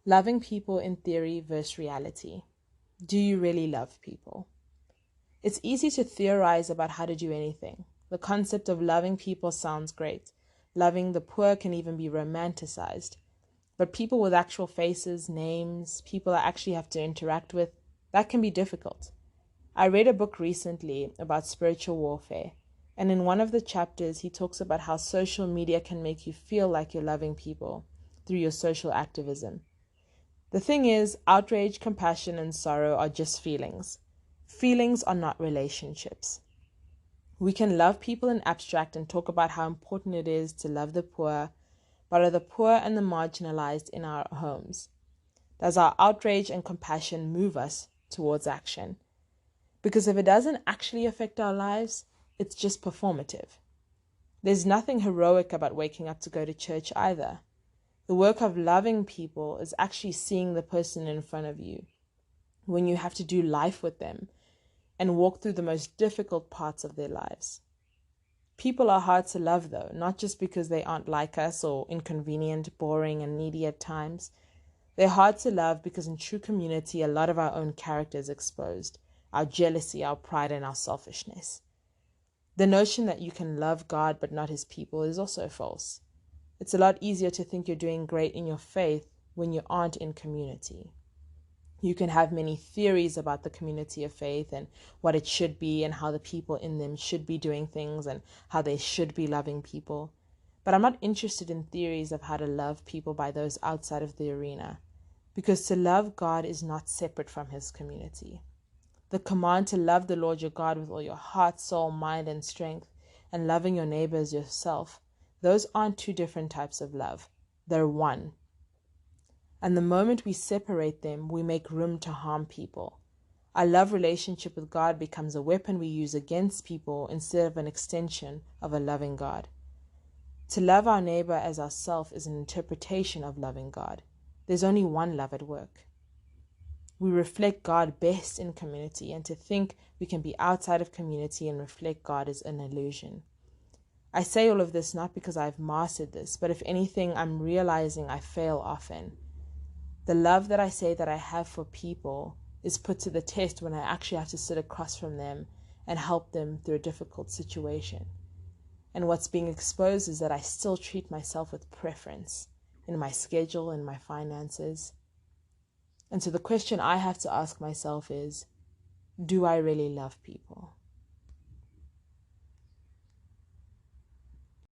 Loving people in theory versus reality. Do you really love people? It's easy to theorize about how to do anything. The concept of loving people sounds great. Loving the poor can even be romanticized. But people with actual faces, names, people I actually have to interact with, that can be difficult. I read a book recently about spiritual warfare, and in one of the chapters, he talks about how social media can make you feel like you're loving people through your social activism. The thing is, outrage, compassion, and sorrow are just feelings. Feelings are not relationships. We can love people in abstract and talk about how important it is to love the poor, but are the poor and the marginalized in our homes? Does our outrage and compassion move us towards action? Because if it doesn't actually affect our lives, it's just performative. There's nothing heroic about waking up to go to church either. The work of loving people is actually seeing the person in front of you when you have to do life with them and walk through the most difficult parts of their lives. People are hard to love, though, not just because they aren't like us or inconvenient, boring, and needy at times. They're hard to love because in true community, a lot of our own character is exposed, our jealousy, our pride, and our selfishness. The notion that you can love God but not his people is also false. It's a lot easier to think you're doing great in your faith when you aren't in community. You can have many theories about the community of faith and what it should be and how the people in them should be doing things and how they should be loving people. But I'm not interested in theories of how to love people by those outside of the arena, because to love God is not separate from his community. The command to love the Lord your God with all your heart, soul, mind, and strength, and loving your neighbor as yourself, those aren't two different types of love. They're one. And the moment we separate them, we make room to harm people. Our love relationship with God becomes a weapon we use against people instead of an extension of a loving God. To love our neighbor as ourselves is an interpretation of loving God. There's only one love at work. We reflect God best in community, and to think we can be outside of community and reflect God is an illusion. I say all of this not because I've mastered this, but if anything, I'm realizing I fail often. The love that I say that I have for people is put to the test when I actually have to sit across from them and help them through a difficult situation. And what's being exposed is that I still treat myself with preference in my schedule and my finances. And so the question I have to ask myself is, do I really love people?